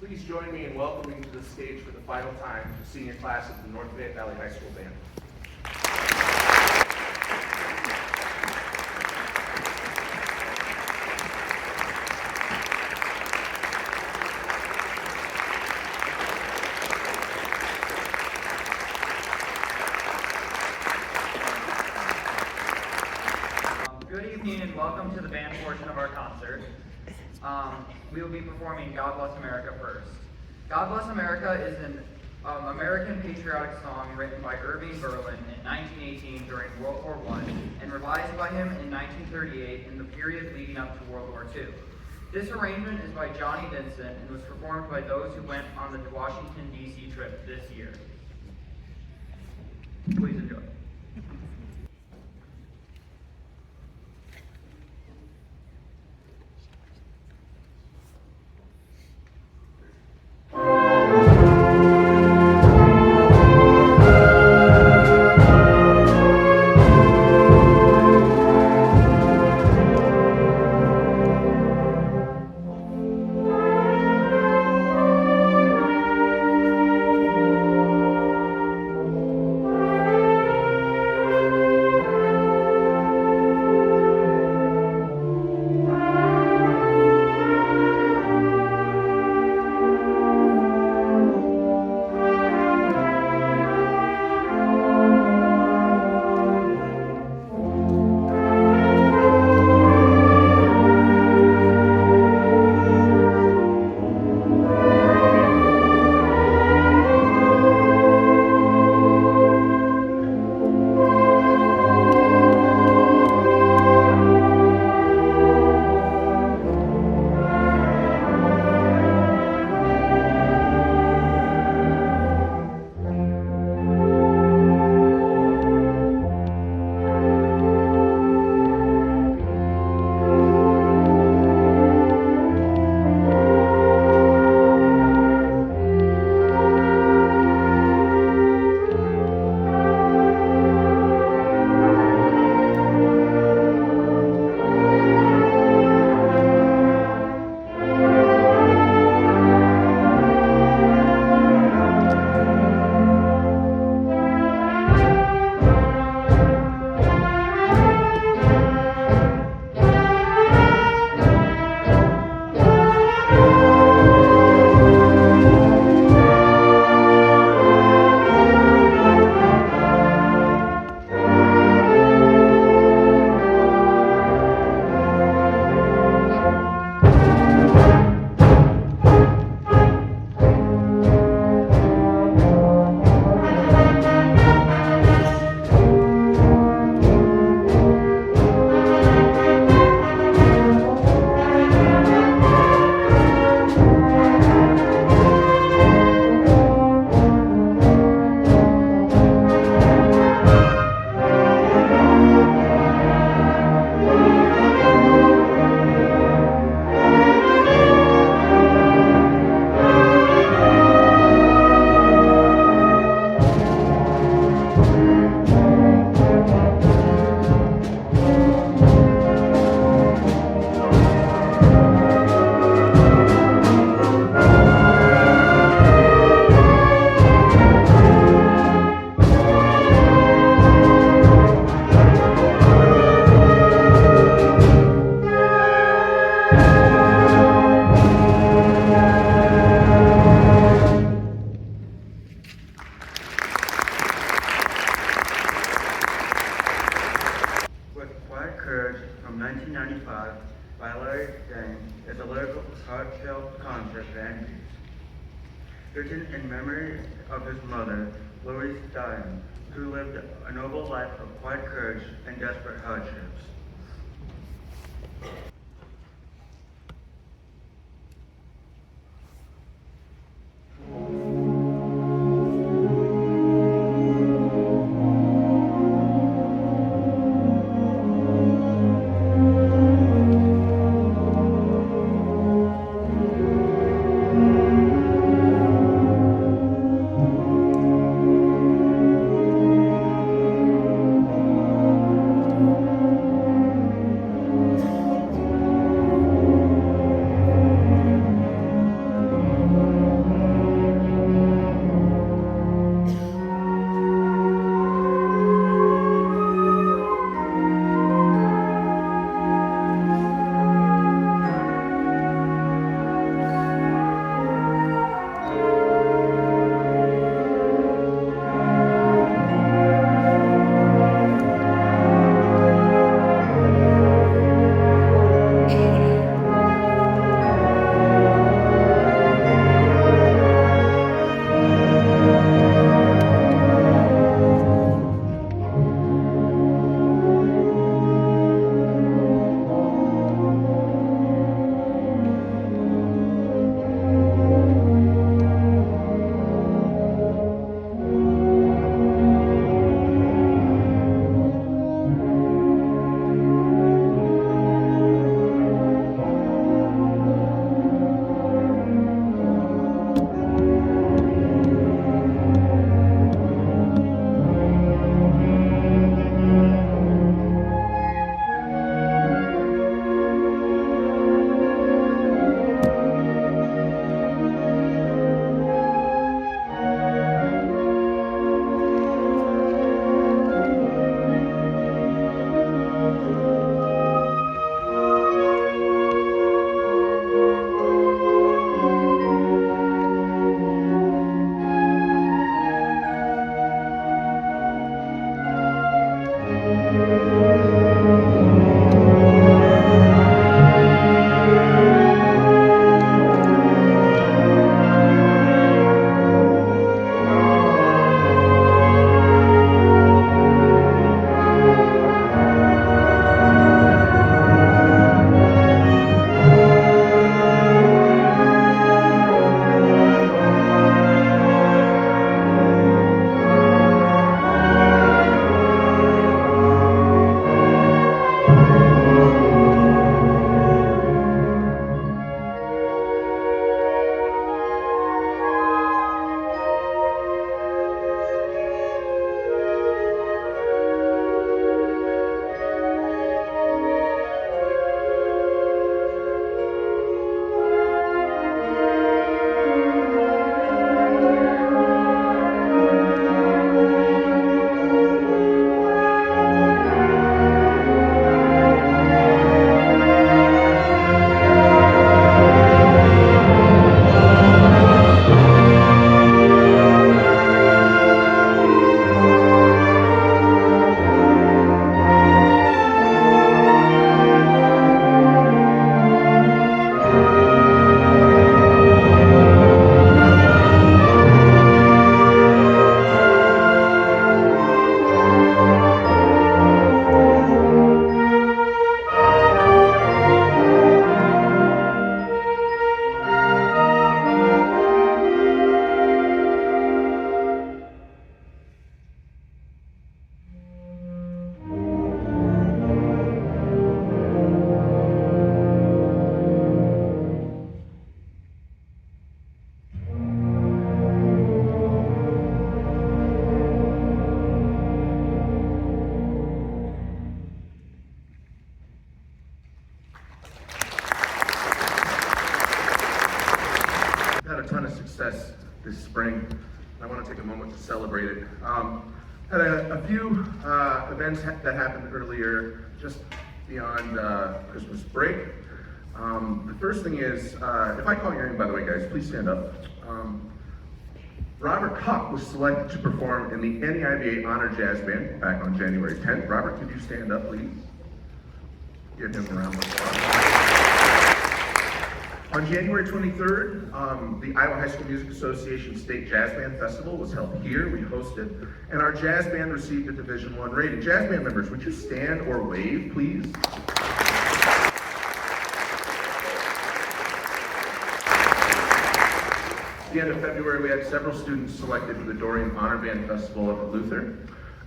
Please join me in welcoming to the stage for the final time the senior class of the North Fayette Valley High School Band. Good evening and welcome to the band portion of our concert. We will be performing God Bless America first. God Bless America is an American patriotic song written by Irving Berlin in 1918 during World War I and revised by him in 1938 in the period leading up to World War II. This arrangement is by Johnny Vincent and was performed by those who went on the Washington, D.C. trip this year. Please enjoy. is a lyrical, heartfelt concert band piece, written in memory of his mother, Louise Diane, who lived a noble life of quiet courage and desperate hardships. celebrated. Had a few events that happened earlier, just beyond Christmas break. The first thing is, if I call your name, by the way, guys, please stand up. Robert Huck was selected to perform in the NEIVA Honor Jazz Band back on January 10th. Robert, could you stand up, please? Give him a round of applause. On January 23rd, the Iowa High School Music Association State Jazz Band Festival was held here. We hosted, and our jazz band received a Division I rating. Jazz band members, would you stand or wave, please? At the end of February, we had several students selected for the Dorian Honor Band Festival up at Luther.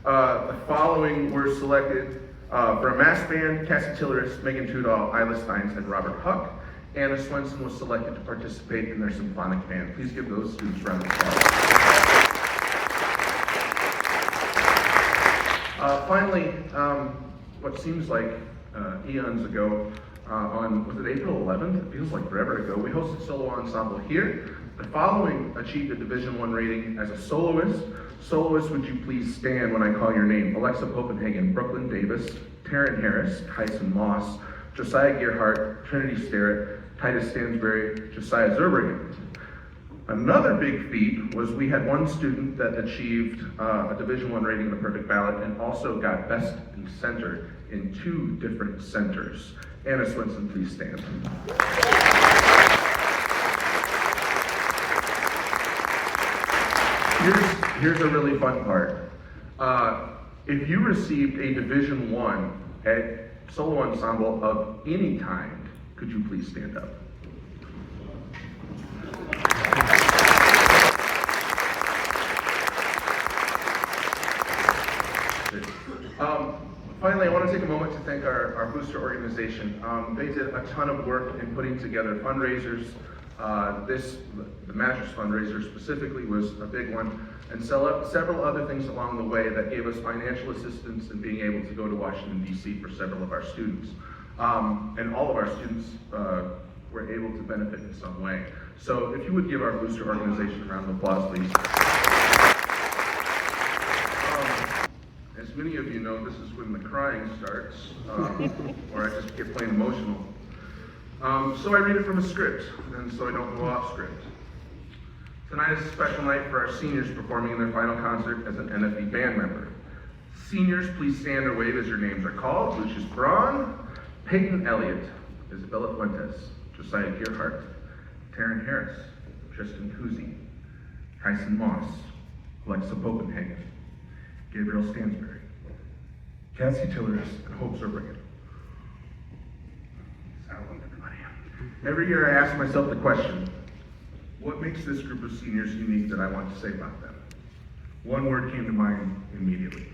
The following were selected for a mass band: Cassie Tilleris, Megan Tudall, Isla Steins, and Robert Huck. Anna Swenson was selected to participate in their symphonic band. Please give those students a round of applause. Finally, what seems like eons ago, was it April 11th? It feels like forever ago. We hosted solo ensemble here. The following achieved a Division I rating as a soloist. Soloists, would you please stand when I call your name? Alexa Copenhagen, Brooklyn Davis, Taryn Harris, Tyson Moss, Josiah Gearhart, Trinity Sterrett, Titus Stansberry, Josiah Zerbruggen. Another big feat was we had one student that achieved a Division I rating in the perfect ballot and also got Best in Center in 2 different centers. Anna Swenson, please stand. Here's a really fun part. If you received a Division I at solo ensemble of any kind, could you please stand up? Finally, I want to take a moment to thank our booster organization. They did a ton of work in putting together fundraisers. The Mattress fundraiser specifically was a big one, and several other things along the way that gave us financial assistance in being able to go to Washington, D.C. for several of our students. And all of our students were able to benefit in some way. So if you would give our booster organization a round of applause, please. As many of you know, this is when the crying starts, or I just get plain emotional. So I read it from a script, and so I don't go off script. Tonight is a special night for our seniors performing in their final concert as an NFV band member. Seniors, please stand or wave as your names are called. Lucius Braun, Peyton Elliott, Isabella Fuentes, Josiah Gearhart, Taryn Harris, Tristan Kuzi, Tyson Moss, Alexa Copenhagen, Gabriel Stansberry, Cassie Tilleris, and Hope Zerbruggen. Every year I ask myself the question, what makes this group of seniors unique that I want to say about them? One word came to mind immediately: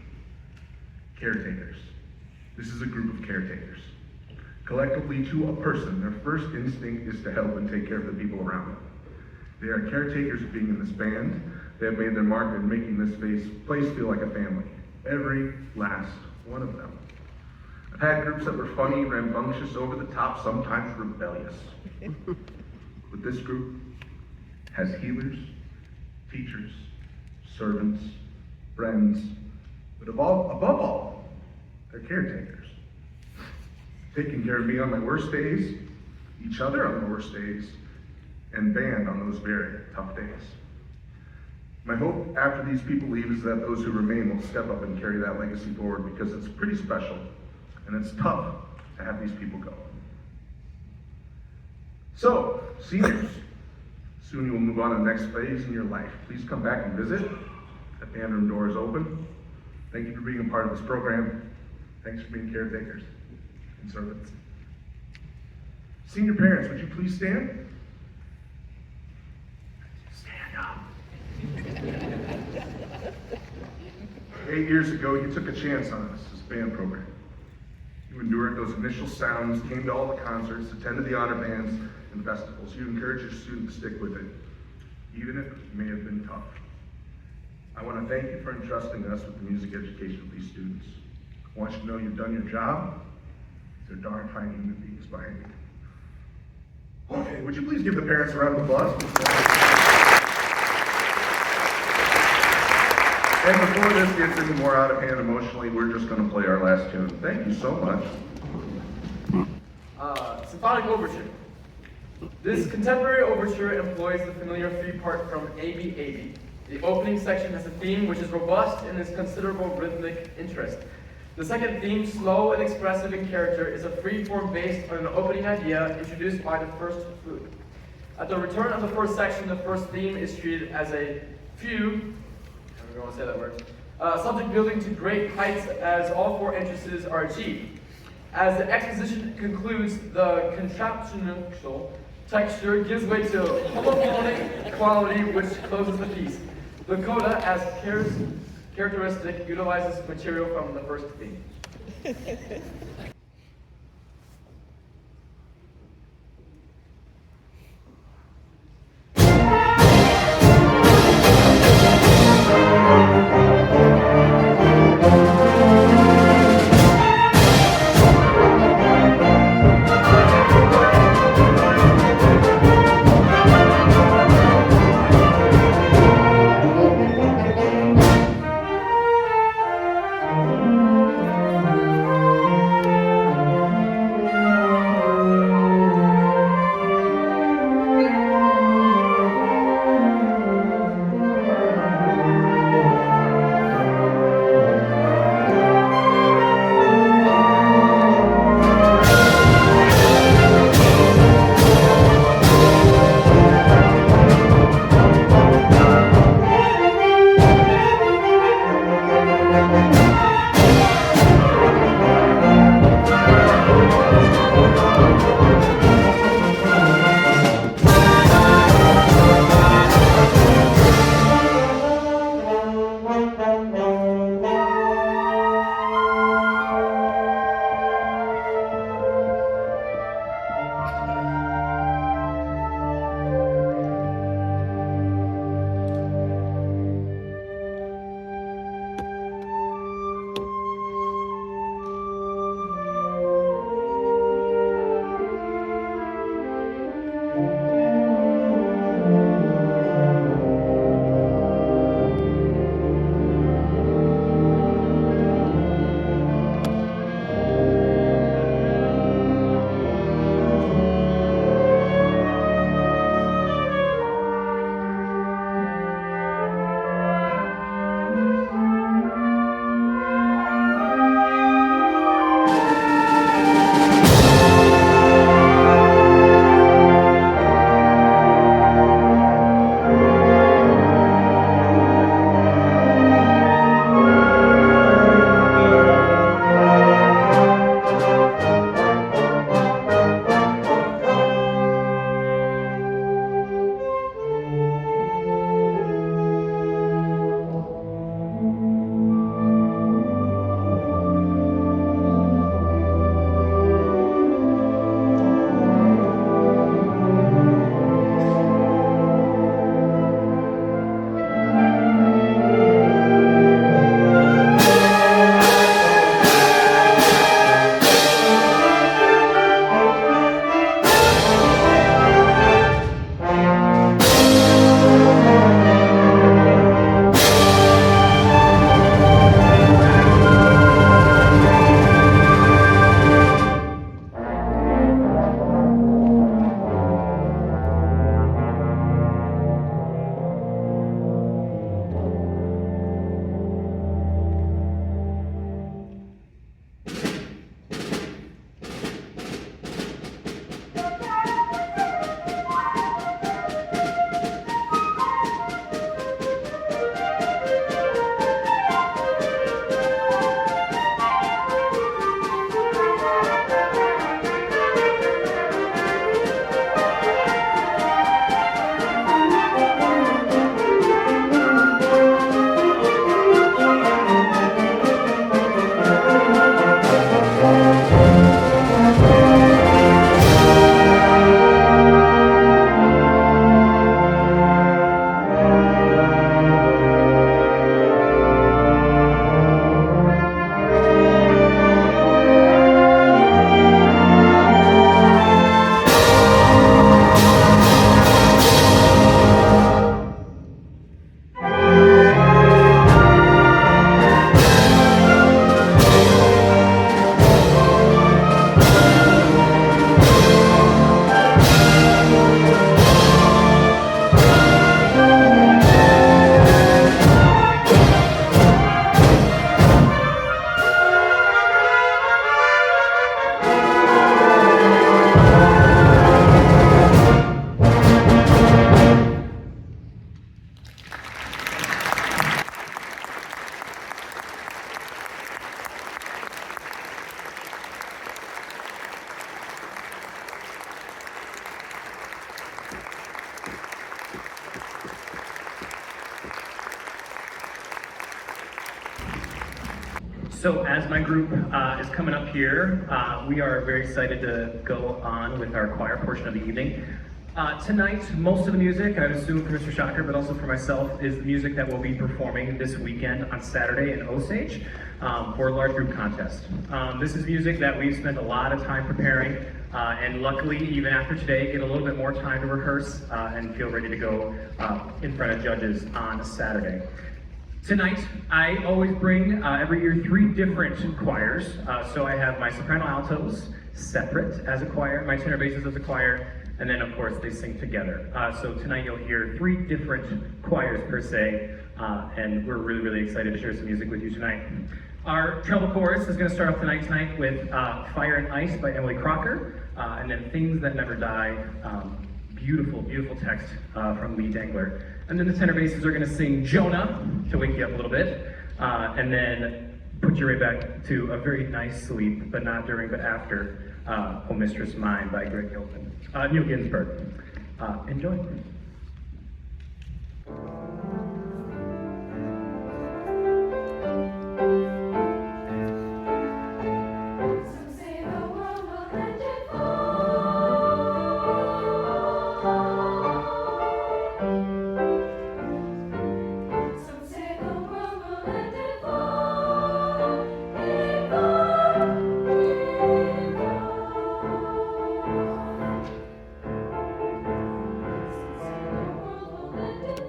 caretakers. This is a group of caretakers. Collectively, to a person, their first instinct is to help and take care of the people around them. They are caretakers of being in this band. They have made their mark in making this place feel like a family. Every last one of them. I've had groups that were funny, rambunctious, over the top, sometimes rebellious. But this group has healers, teachers, servants, friends, but above all, they're caretakers. Taking care of me on my worst days, each other on the worst days, and band on those very tough days. My hope after these people leave is that those who remain will step up and carry that legacy forward, because it's pretty special, and it's tough to have these people go. So, seniors, soon you will move on to the next phase in your life. Please come back and visit. The band room door is open. Thank you for being a part of this program. Thanks for being caretakers and servants. Senior parents, would you please stand? Stand up. 8 years ago, you took a chance on us as a band program. You endured those initial sounds, came to all the concerts, attended the honor bands and festivals. You encouraged your students to stick with it, even if it may have been tough. I want to thank you for entrusting us with the music education of these students. I want you to know you've done your job. They're darn fine human beings behind you. Okay, would you please give the parents a round of applause? And before this gets any more out of hand emotionally, we're just going to play our last tune. Thank you so much. Symphonic Overture. This contemporary overture employs the familiar three-part from A.B.A.B. The opening section has a theme which is robust and has considerable rhythmic interest. The second theme, slow and expressive in character, is a free form based on an opening idea introduced by the first flute. At the return of the first section, the first theme is treated as a fugue, I'm going to say that word, subject building to great heights as all four entrances are achieved. As the exposition concludes, the contrapuntal texture gives way to homophonic quality which closes the piece. The coda, as characteristic, utilizes material from the first theme. So as my group is coming up here, we are very excited to go on with our choir portion of the evening. Tonight, most of the music, I would assume for Mr. Shocker, but also for myself, is the music that we'll be performing this weekend on Saturday in Osage for a large group contest. This is music that we've spent a lot of time preparing, and luckily, even after today, get a little bit more time to rehearse and feel ready to go in front of judges on a Saturday. Tonight, I always bring, every year, 3 different choirs. So I have my soprano altos separate as a choir, my tenor basses as a choir, and then of course they sing together. So tonight you'll hear 3 different choirs per se, and we're really, really excited to share some music with you tonight. Our treble chorus is going to start off tonight with Fire and Ice by Emily Crocker, and then Things That Never Die, beautiful, beautiful text from Lee Dangler. And then the tenor basses are going to sing Jonah to wake you up a little bit, and then put you right back to a very nice sleep, but not during, but after Oh Mistress Mine by Greg Neil Ginsberg. Enjoy.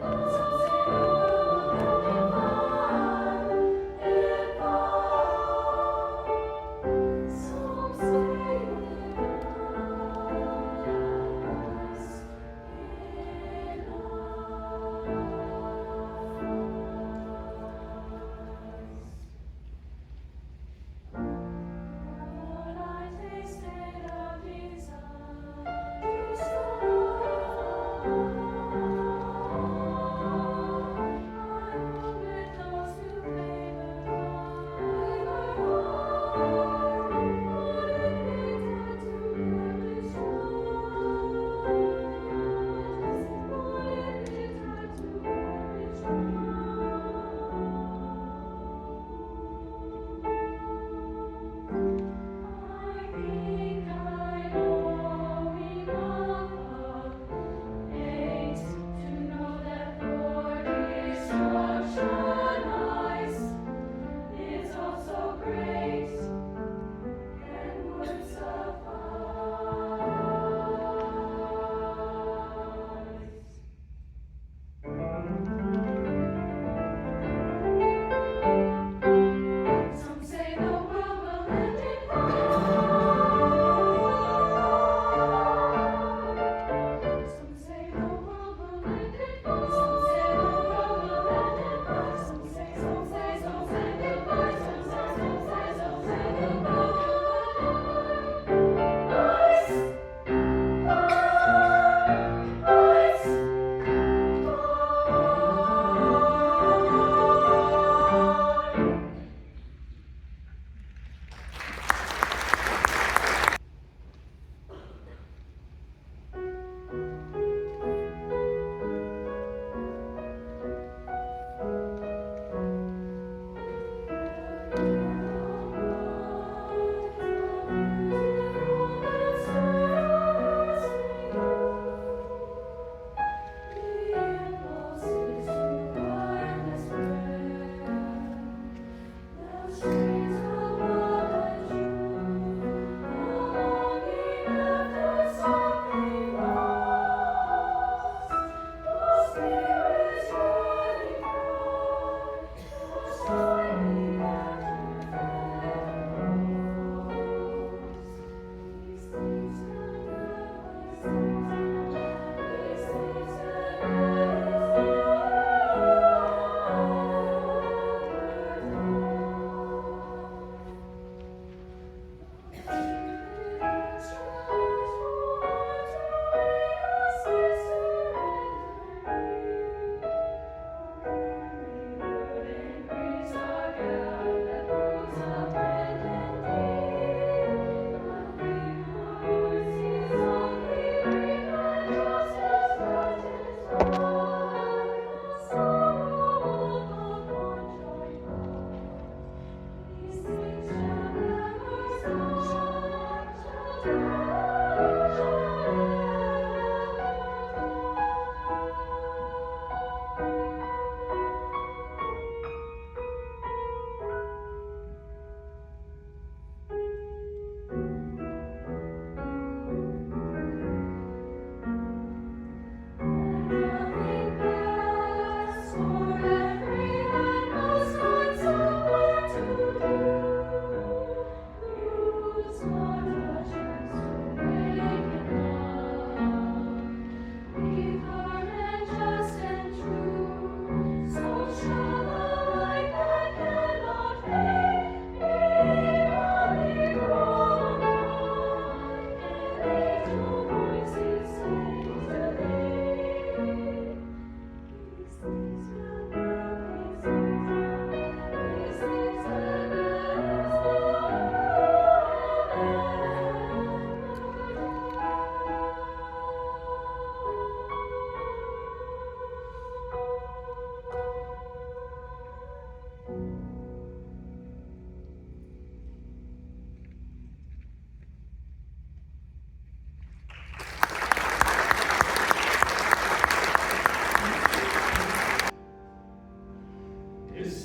Some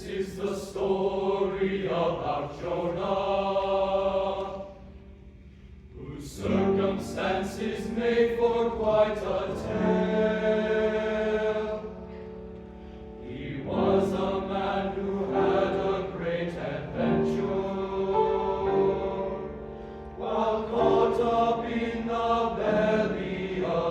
is the story about Jonah, whose circumstances made for quite a tale. He was a man who had a great adventure, while caught up in the belly of a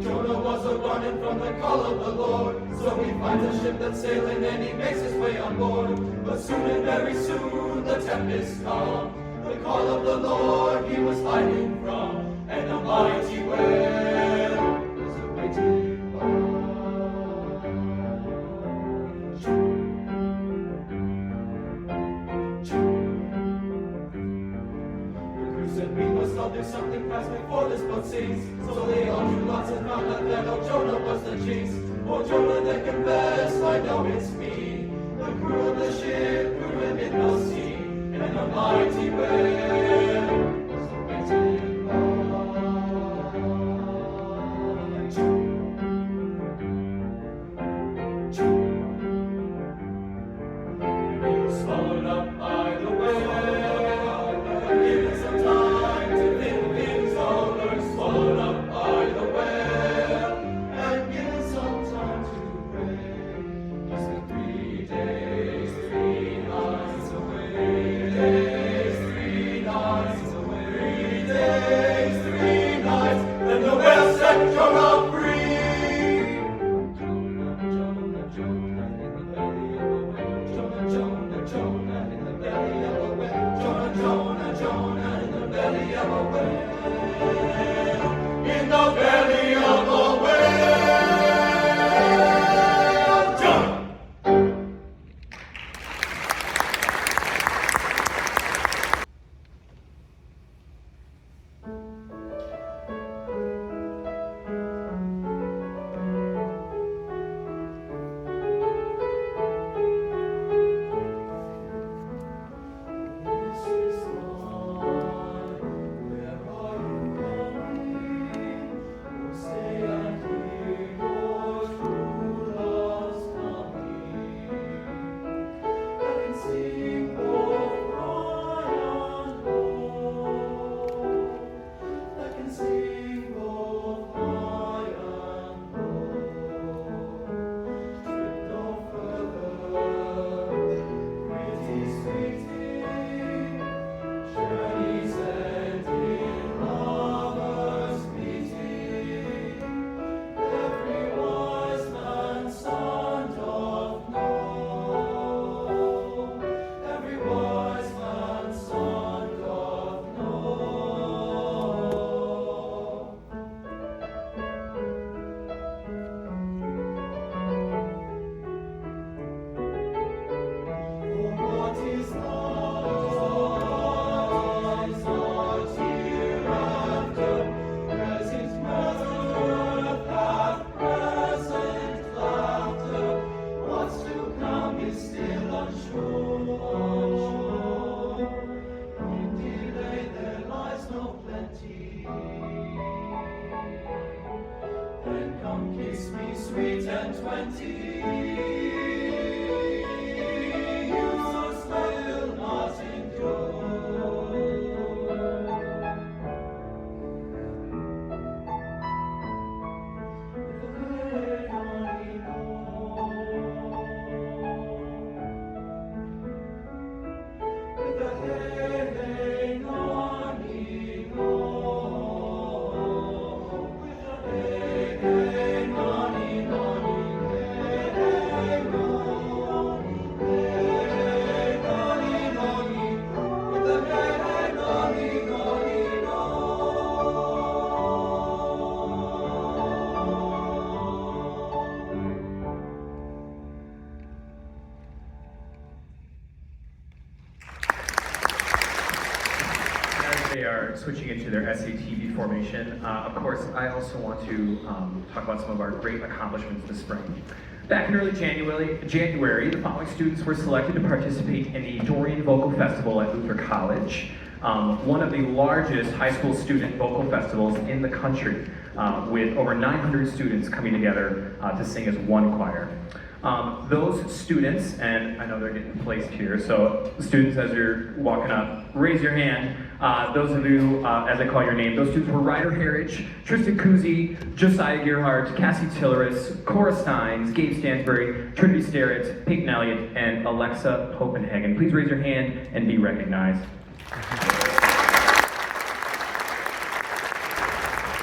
Jonah was a running from the call of the Lord, so he finds a ship that's sailing and he makes his way on board. But soon and very soon the tempest calm, the call of the Lord he was hiding from, and a mighty whale was awaiting we must all do something fast before this boat sinks. So they all drew lots and found out that old Jonah was the jinx. Oh, Jonah, they confessed, I know it's me. The crew of the ship threw him in the sea, and a mighty whale was awaiting he was swallowed up by the whale. Given some time to think things over, swallowed up by the whale, and given some time to pray. He spent 3 days, 3 nights away. 3 days, 3 nights away. 3 days, 3 nights, then the whale set Jonah free. Jonah, Jonah, Jonah in the belly of a whale. Jonah, Jonah, Jonah in the belly of a whale. Jonah, Jonah, Jonah in the belly of a whale. In the belly of a whale. Jonah. Then come kiss me, sweet and 20. You will not endure. With the hey, nonny, no. With the hey, nonny, nonny, hey, nonny. switching into their SATB formation, of course, I also want to talk about some of our great accomplishments this spring. Back in early January, the following students were selected to participate in the Dorian Vocal Festival at Luther College, one of the largest high school student vocal festivals in the country, with over 900 students coming together to sing as one choir. Those students, and I know they're getting placed here, so students, as you're walking up, raise your hand. Those of you, as I call your name, those students were Ryder Harridge, Tristan Kuzi, Josiah Gearhart, Cassie Tilleris, Cora Steins, Gabe Stansbury, Trinity Starrett, Peyton Elliott, and Alexa Copenhagen. Please raise your hand and be recognized.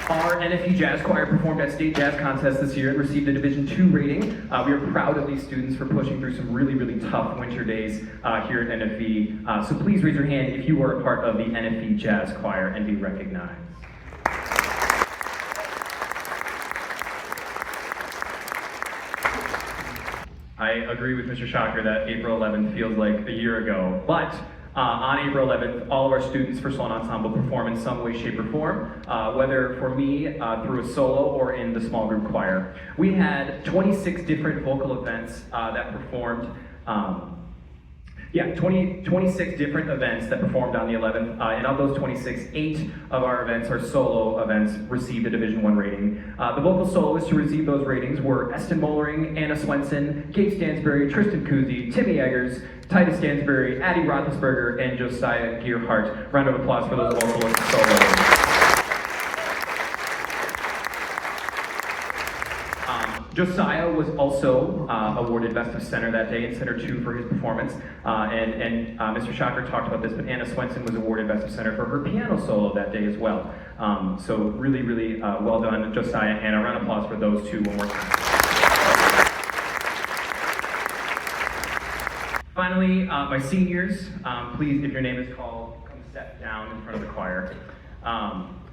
Our NFV Jazz Choir performed at State Jazz Contest this year and received a Division II rating. We are proud of these students for pushing through some really, really tough winter days here at NFV. So please raise your hand if you are a part of the NFV Jazz Choir and be recognized. I agree with Mr. Shocker that April 11th feels like a year ago, but on April 11th, all of our students for Swan Ensemble perform in some way, shape, or form, whether for me through a solo or in the small group choir. We had 26 different vocal events that performed. 26 different events that performed on the 11th, and of those 26, 8 of our events, our solo events, received a Division I rating. The vocal soloists to receive those ratings were Eston Mollering, Anna Swenson, Gabe Stansbury, Tristan Kuzi, Timmy Eggers, Titus Stansbury, Addie Roethlisberger, and Josiah Gearhart. Round of applause for those vocalist solos. Josiah was also awarded Best of Center that day in Center 2 for his performance. And Mr. Shocker talked about this, but Anna Swenson was awarded Best of Center for her piano solo that day as well. So really, really well done, Josiah, and a round of applause for those two one more time. Finally, my seniors, please, if your name is called, come step down in front of the choir.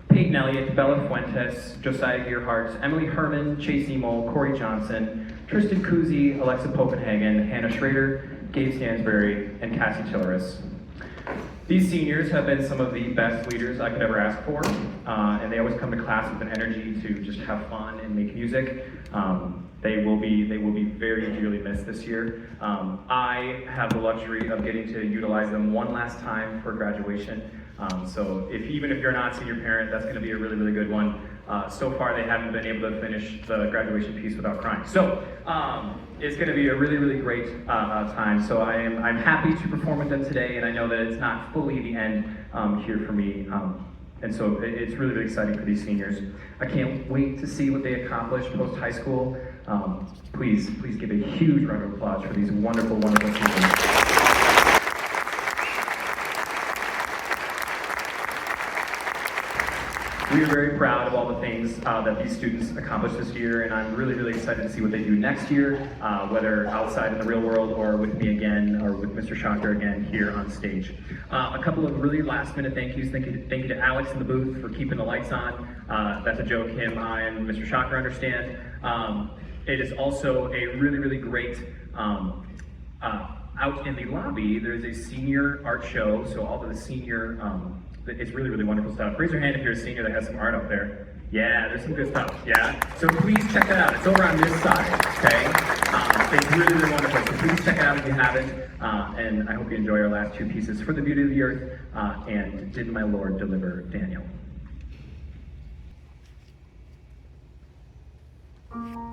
Peyton Elliott, Bella Fuentes, Josiah Gearhart, Emily Herman, Chase Emol, Corey Johnson, Tristan Kuzi, Alexa Copenhagen, Hannah Schrader, Gabe Stansbury, and Cassie Tilleris. These seniors have been some of the best leaders I could ever ask for, and they always come to class with an energy to just have fun and make music. They will be very dearly missed this year. I have the luxury of getting to utilize them one last time for graduation. So even if you're not a senior parent, that's going to be a really, really good one. So far, they haven't been able to finish the graduation piece without crying. So it's going to be a really, really great time. So I'm happy to perform with them today, and I know that it's not fully the end here for me. And so it's really, really exciting for these seniors. I can't wait to see what they accomplish post-high school. Please give a huge round of applause for these wonderful, wonderful seniors. We are very proud of all the things that these students accomplished this year, and I'm really, really excited to see what they do next year, whether outside in the real world or with me again, or with Mr. Shocker again here on stage. A couple of really last-minute thank yous. Thank you to Alex in the booth for keeping the lights on. That's a joke him, I, and Mr. Shocker understand. It is also a really, really great out in the lobby. There's a senior art show, so all of the senior. It's really, really wonderful stuff. Raise your hand if you're a senior that has some art out there. Yeah, there's some good stuff, yeah? So please check that out. It's over on this side, okay? It's really, really wonderful. So please check it out if you haven't. And I hope you enjoy our last two pieces, For the Beauty of the Earth and Did My Lord Deliver Daniel. Thank you.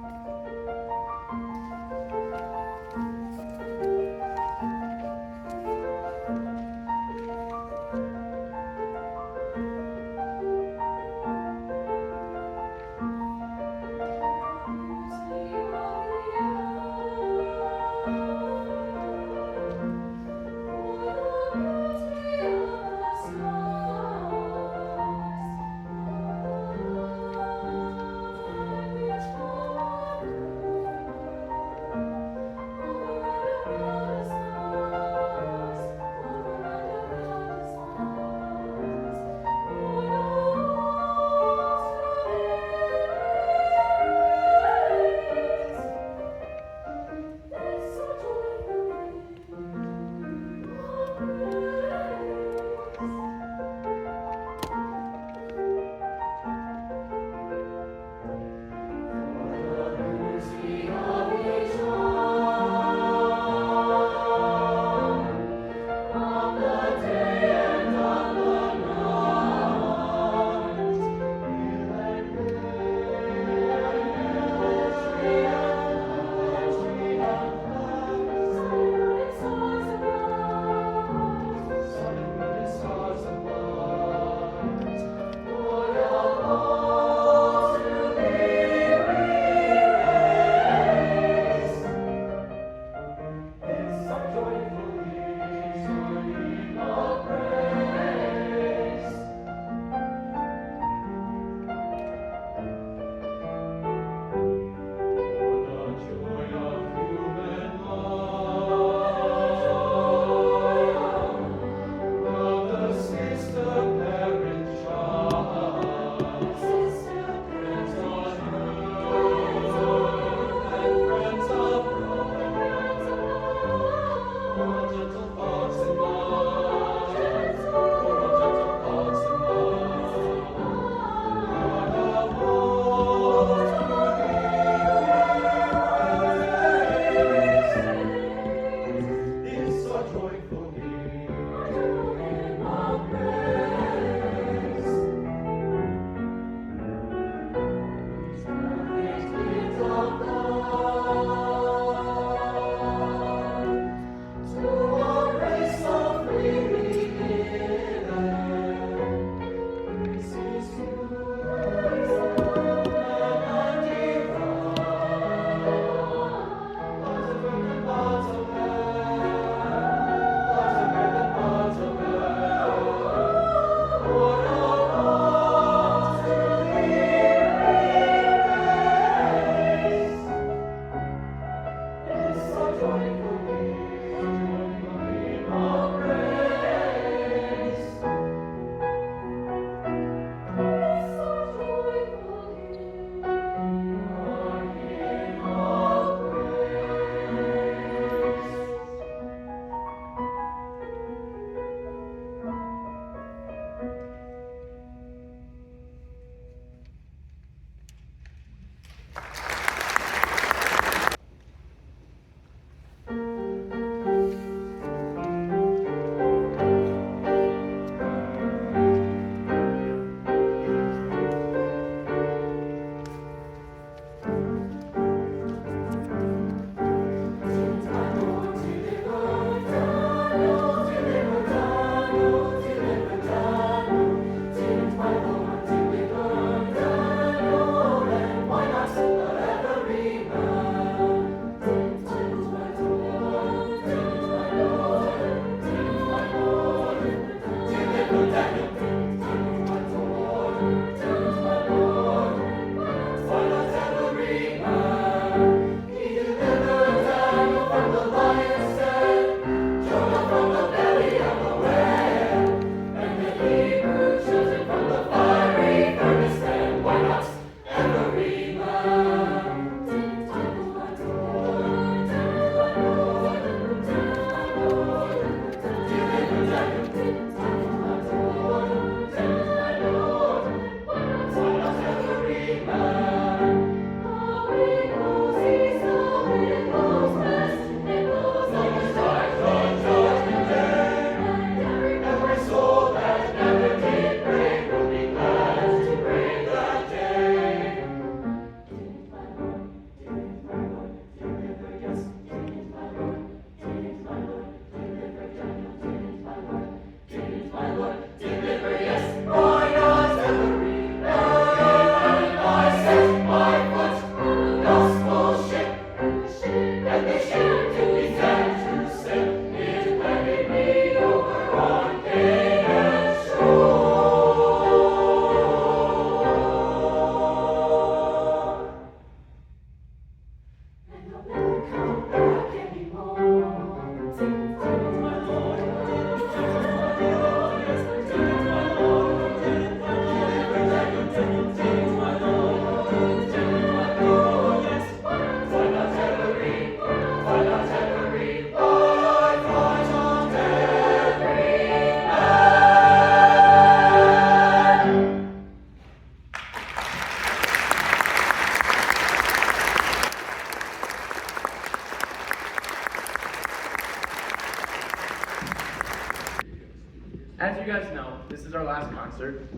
you guys know, this is our last concert.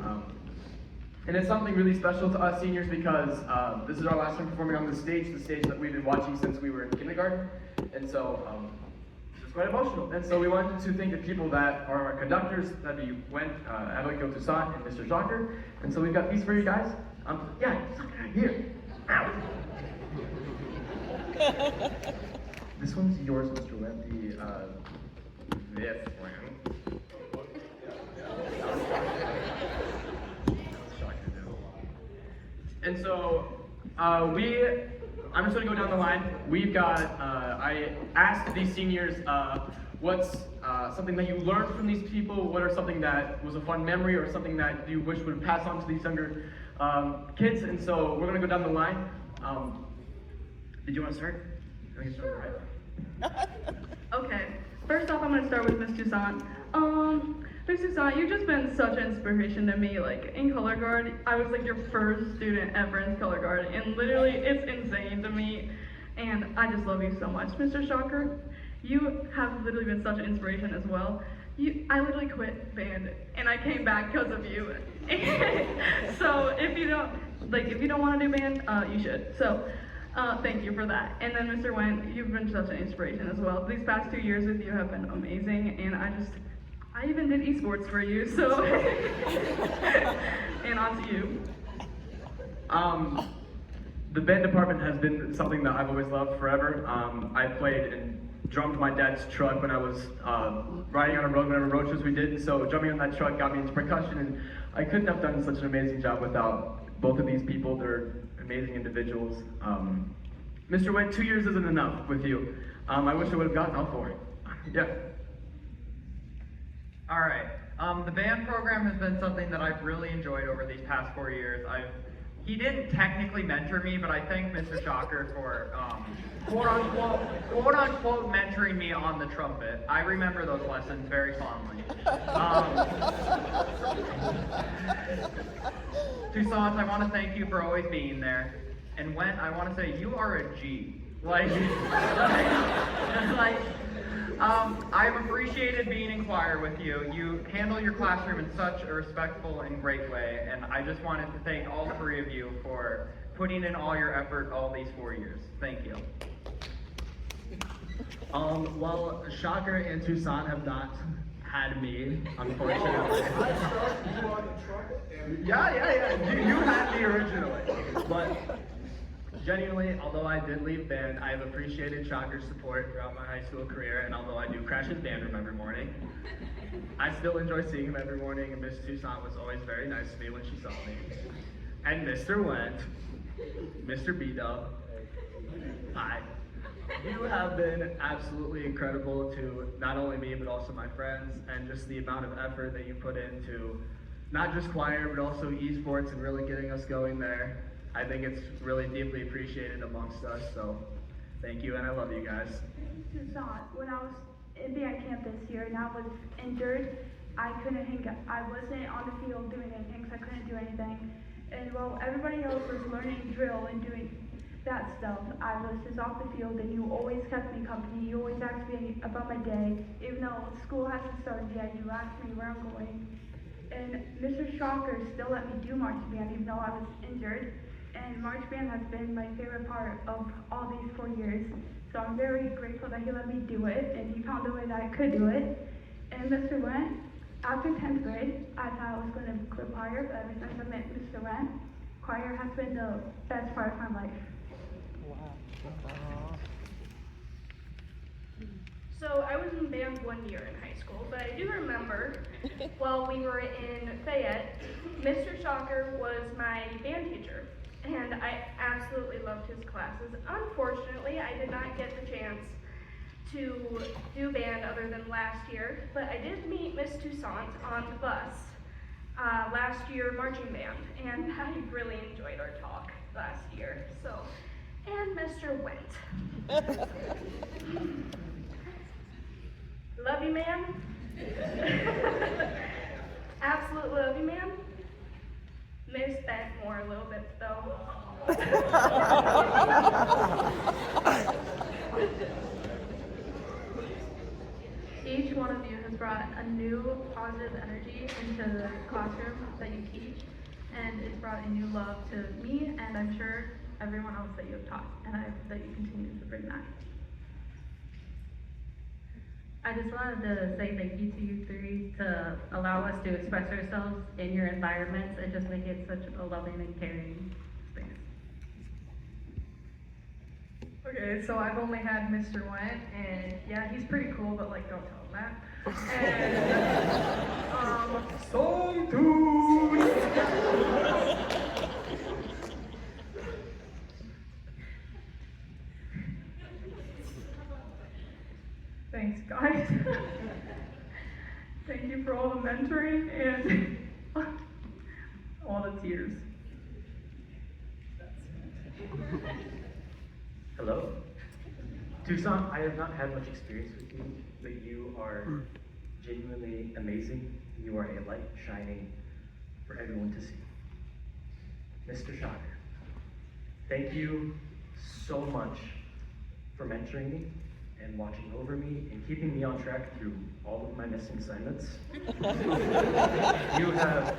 And it's something really special to us seniors because this is our last time performing on the stage that we've been watching since we were in kindergarten. And so it's quite emotional. And so we wanted to thank the people that are our conductors, that we went, Abigail Toussaint and Mr. Jacques. And so we've got these for you guys. Yeah, right here. Ow. This one's yours, Mr. Webb, this one. And so, I'm just gonna go down the line. We've got, I asked these seniors, what's something that you learned from these people? What are something that was a fun memory or something that you wish would pass on to these younger kids? And so we're gonna go down the line. Did you want to start? I can start right. Okay, first off, I'm going to start with Miss Toussaint. Miss Toussaint, you've just been such an inspiration to me. Like, in color guard, I was like your first student ever in color guard, and literally, it's insane to me, and I just love you so much. Mr. Shocker, you have literally been such an inspiration as well. I literally quit band, and I came back because of you. So, if you don't want to do band, you should. So, thank you for that. And then Mr. Wendt, you've been such an inspiration as well. These past 2 years with you have been amazing, and I even did esports for you, so. And on to you. The band department has been something that I've always loved forever. I played and drummed my dad's truck when I was riding on a road, whatever road trips we did. So jumping on that truck got me into percussion, and I couldn't have done such an amazing job without both of these people. They're amazing individuals. Mr. Wendt, 2 years isn't enough with you. I wish I would have gotten all 4. Yeah. All right. The band program has been something that I've really enjoyed over these past 4 years. He didn't technically mentor me, but I thank Mr. Shocker for quote unquote mentoring me on the trumpet. I remember those lessons very fondly. Toussaint, I want to thank you for always being there. And Wendt, I want to say you are a G. I've appreciated being in choir with you. You handle your classroom in such a respectful and great way, and I just wanted to thank all 3 of you for putting in all your effort all these 4 years. Thank you. Well, Shocker and Toussaint have not had me, unfortunately. Yeah. You had me originally. But genuinely, although I did leave band, I have appreciated Shocker's support throughout my high school career, and although I do crash his band room every morning, I still enjoy seeing him every morning, and Miss Toussaint was always very nice to me when she saw me. And Mr. Wendt, Mr. B-Dub, hi. You have been absolutely incredible to not only me, but also my friends, and just the amount of effort that you put into not just choir, but also esports and really getting us going there. I think it's really deeply appreciated amongst us, so thank you, and I love you guys. Toussaint, when I was in band camp this year and I was injured, I wasn't on the field doing anything, so I couldn't do anything. And while everybody else was learning drill and doing that stuff, I was just off the field, and you always kept me company. You always asked me about my day. Even though school hasn't started yet, you asked me where I'm going. And Mr. Shocker still let me do marching band even though I was injured. And march band has been my favorite part of all these 4 years. So I'm very grateful that he let me do it, and he found a way that I could do it. And Mr. Wendt, after 10th grade, I thought I was going to quit choir, but ever since I met Mr. Wendt, choir has been the best part of my life. So I was in band 1 year in high school, but I do remember while we were in Fayette, Mr. Shocker was my band teacher, and I absolutely loved his classes. Unfortunately, I did not get the chance to do band other than last year, but I did meet Miss Toussaint on the bus last year marching band, and I really enjoyed our talk last year. So, and Mr. Wendt. Love you, man. Absolutely love you, man. Miss that more a little bit, though. Each one of you has brought a new positive energy into the classroom that you teach, and it's brought a new love to me, and I'm sure everyone else that you have taught, and I hope that you continue to bring that. I just wanted to say thank you to you three to allow us to express ourselves in your environments and just make it such a loving and caring space. Okay, so I've only had Mr. Went, and yeah, he's pretty cool, but like, don't tell him that. And, Song two. thanks, guys. Thank you for all the mentoring and all the tears. Hello. Tucson, I have not had much experience with you, but you are genuinely amazing. You are a light shining for everyone to see. Mr. Shocker, thank you so much for mentoring me and watching over me and keeping me on track through all of my missing assignments. You have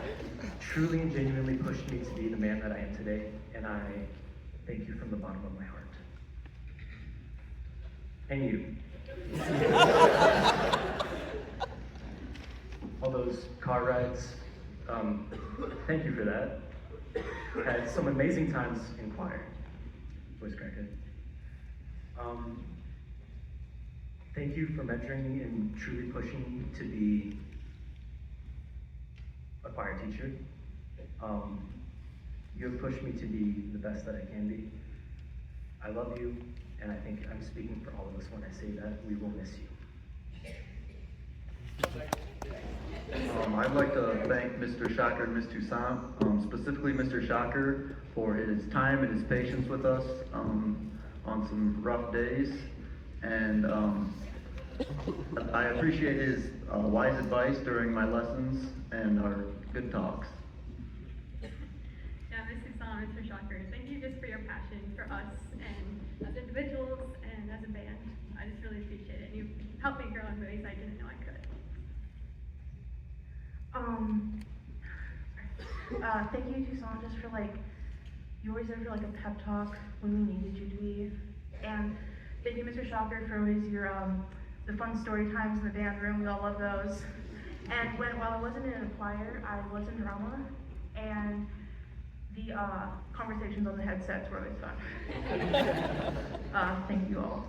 truly and genuinely pushed me to be the man that I am today, and I thank you from the bottom of my heart. And you. All those car rides, thank you for that. Had some amazing times in choir. Voice cracker. Thank you for mentoring me and truly pushing me to be a choir teacher. You have pushed me to be the best that I can be. I love you, and I think I'm speaking for all of us when I say that we will miss you. I'd like to thank Mr. Shocker and Ms. Toussaint, specifically Mr. Shocker, for his time and his patience with us on some rough days. And I appreciate his wise advice during my lessons and our good talks. Yeah, Ms. Susan, Mr. Shocker, thank you just for your passion for us and as individuals and as a band. I just really appreciate it. And you helped me grow in ways I didn't know I could. Thank you, Toussaint, just for you always there for a pep talk when we needed you to be. And thank you, Mr. Shocker, for always your, the fun story times in the band room. We all love those. And while I wasn't in a choir, I was in drama. And the conversations on the headsets were always fun. Thank you all.